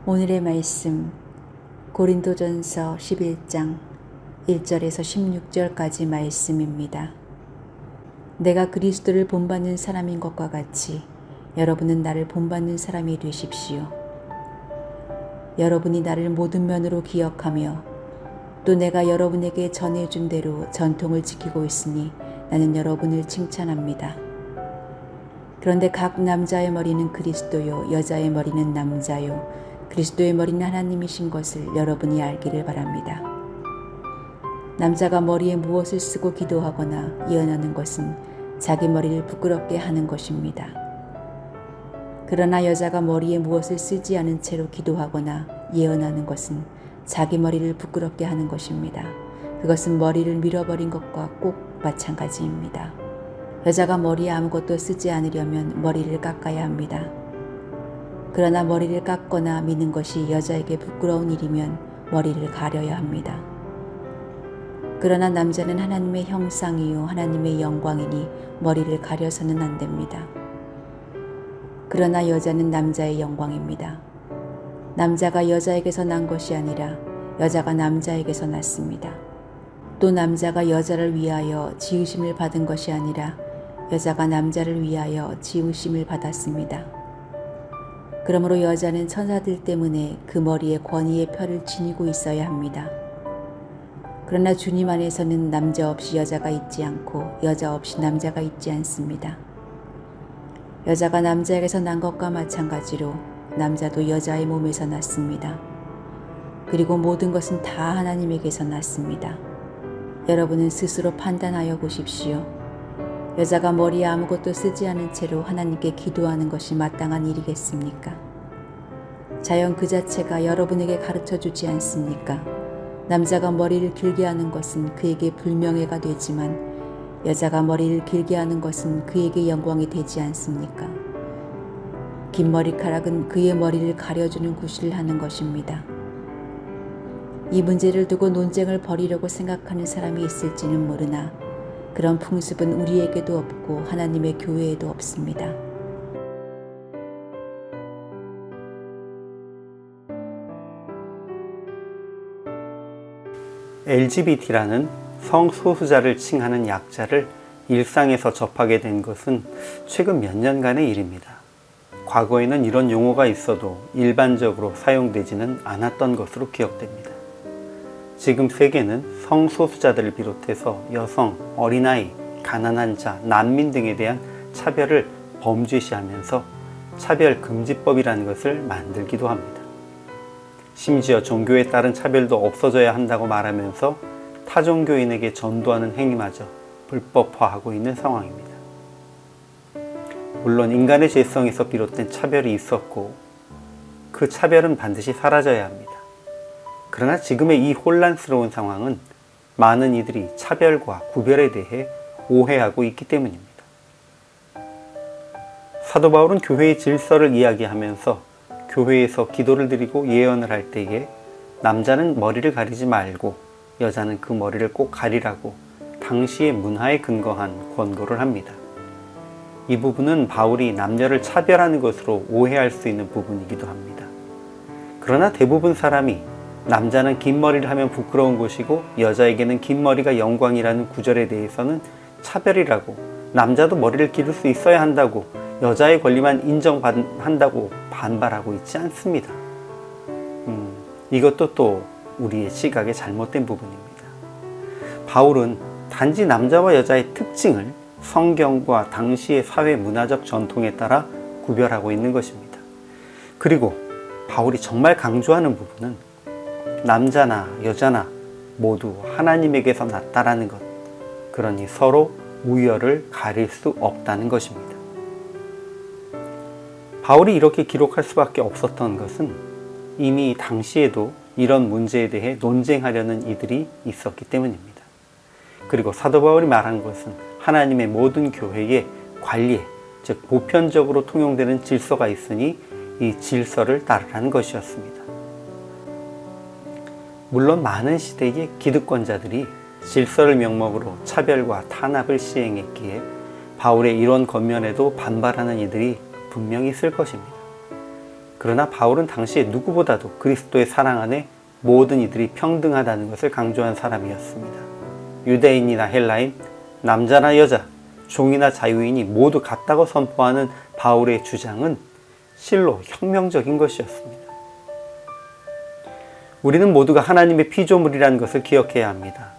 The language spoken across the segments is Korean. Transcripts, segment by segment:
오늘의 말씀 고린도전서 11장 1절에서 16절까지 말씀입니다. 내가 그리스도를 본받는 사람인 것과 같이 여러분은 나를 본받는 사람이 되십시오. 여러분이 나를 모든 면으로 기억하며 또 내가 여러분에게 전해준 대로 전통을 지키고 있으니 나는 여러분을 칭찬합니다. 그런데 각 남자의 머리는 그리스도요 여자의 머리는 남자요 그리스도의 머리는 하나님이신 것을 여러분이 알기를 바랍니다. 남자가 머리에 무엇을 쓰고 기도하거나 예언하는 것은 자기 머리를 부끄럽게 하는 것입니다. 그러나 여자가 머리에 무엇을 쓰지 않은 채로 기도하거나 예언하는 것은 자기 머리를 부끄럽게 하는 것입니다. 그것은 머리를 밀어버린 것과 꼭 마찬가지입니다. 여자가 머리에 아무것도 쓰지 않으려면 머리를 깎아야 합니다. 그러나 머리를 깎거나 미는 것이 여자에게 부끄러운 일이면 머리를 가려야 합니다. 그러나 남자는 하나님의 형상이요 하나님의 영광이니 머리를 가려서는 안 됩니다. 그러나 여자는 남자의 영광입니다. 남자가 여자에게서 난 것이 아니라 여자가 남자에게서 났습니다. 또 남자가 여자를 위하여 지으심을 받은 것이 아니라 여자가 남자를 위하여 지으심을 받았습니다. 그러므로 여자는 천사들 때문에 그 머리에 권위의 펴를 지니고 있어야 합니다. 그러나 주님 안에서는 남자 없이 여자가 있지 않고 여자 없이 남자가 있지 않습니다. 여자가 남자에게서 난 것과 마찬가지로 남자도 여자의 몸에서 났습니다. 그리고 모든 것은 다 하나님에게서 났습니다. 여러분은 스스로 판단하여 보십시오. 여자가 머리에 아무것도 쓰지 않은 채로 하나님께 기도하는 것이 마땅한 일이겠습니까? 자연 그 자체가 여러분에게 가르쳐 주지 않습니까? 남자가 머리를 길게 하는 것은 그에게 불명예가 되지만 여자가 머리를 길게 하는 것은 그에게 영광이 되지 않습니까? 긴 머리카락은 그의 머리를 가려주는 구실을 하는 것입니다. 이 문제를 두고 논쟁을 벌이려고 생각하는 사람이 있을지는 모르나 그런 풍습은 우리에게도 없고 하나님의 교회에도 없습니다. LGBT라는 성소수자를 칭하는 약자를 일상에서 접하게 된 것은 최근 몇 년간의 일입니다. 과거에는 이런 용어가 있어도 일반적으로 사용되지는 않았던 것으로 기억됩니다. 지금 세계는 성소수자들을 비롯해서 여성, 어린아이, 가난한 자, 난민 등에 대한 차별을 범죄시하면서 차별금지법이라는 것을 만들기도 합니다. 심지어 종교에 따른 차별도 없어져야 한다고 말하면서 타종교인에게 전도하는 행위마저 불법화하고 있는 상황입니다. 물론 인간의 죄성에서 비롯된 차별이 있었고 그 차별은 반드시 사라져야 합니다. 그러나 지금의 이 혼란스러운 상황은 많은 이들이 차별과 구별에 대해 오해하고 있기 때문입니다. 사도 바울은 교회의 질서를 이야기하면서 교회에서 기도를 드리고 예언을 할 때에 남자는 머리를 가리지 말고 여자는 그 머리를 꼭 가리라고 당시의 문화에 근거한 권고를 합니다. 이 부분은 바울이 남녀를 차별하는 것으로 오해할 수 있는 부분이기도 합니다. 그러나 대부분 사람이 남자는 긴 머리를 하면 부끄러운 것이고 여자에게는 긴 머리가 영광이라는 구절에 대해서는 차별이라고, 남자도 머리를 기를 수 있어야 한다고, 여자의 권리만 인정한다고 반발하고 있지 않습니다. 이것도 또 우리의 시각의 잘못된 부분입니다. 바울은 단지 남자와 여자의 특징을 성경과 당시의 사회 문화적 전통에 따라 구별하고 있는 것입니다. 그리고 바울이 정말 강조하는 부분은 남자나 여자나 모두 하나님에게서 났다라는 것, 그러니 서로 우열을 가릴 수 없다는 것입니다. 바울이 이렇게 기록할 수밖에 없었던 것은 이미 당시에도 이런 문제에 대해 논쟁하려는 이들이 있었기 때문입니다. 그리고 사도 바울이 말한 것은 하나님의 모든 교회의 관리에, 즉 보편적으로 통용되는 질서가 있으니 이 질서를 따르라는 것이었습니다. 물론 많은 시대의 기득권자들이 질서를 명목으로 차별과 탄압을 시행했기에 바울의 이런 권면에도 반발하는 이들이 분명히 있을 것입니다. 그러나 바울은 당시에 누구보다도 그리스도의 사랑 안에 모든 이들이 평등하다는 것을 강조한 사람이었습니다. 유대인이나 헬라인, 남자나 여자, 종이나 자유인이 모두 같다고 선포하는 바울의 주장은 실로 혁명적인 것이었습니다. 우리는 모두가 하나님의 피조물이라는 것을 기억해야 합니다.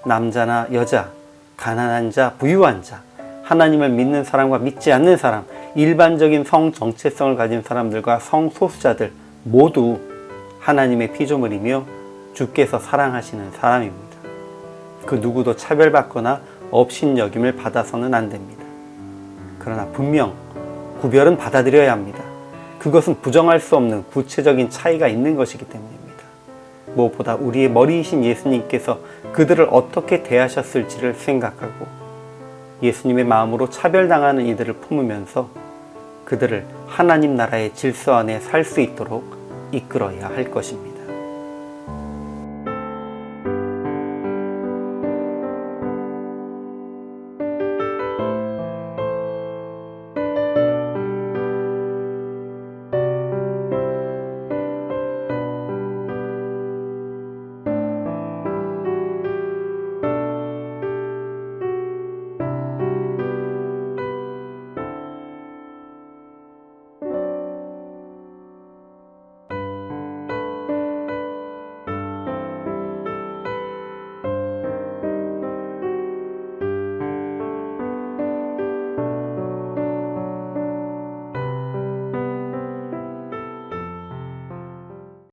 남자나 여자, 가난한 자, 부유한 자, 하나님을 믿는 사람과 믿지 않는 사람, 일반적인 성 정체성을 가진 사람들과 성소수자들 모두 하나님의 피조물이며 주께서 사랑하시는 사람입니다. 그 누구도 차별받거나 업신여김을 받아서는 안 됩니다. 그러나 분명 구별은 받아들여야 합니다. 그것은 부정할 수 없는 구체적인 차이가 있는 것이기 때문입니다. 무엇보다 우리의 머리이신 예수님께서 그들을 어떻게 대하셨을지를 생각하고 예수님의 마음으로 차별당하는 이들을 품으면서 그들을 하나님 나라의 질서 안에 살 수 있도록 이끌어야 할 것입니다.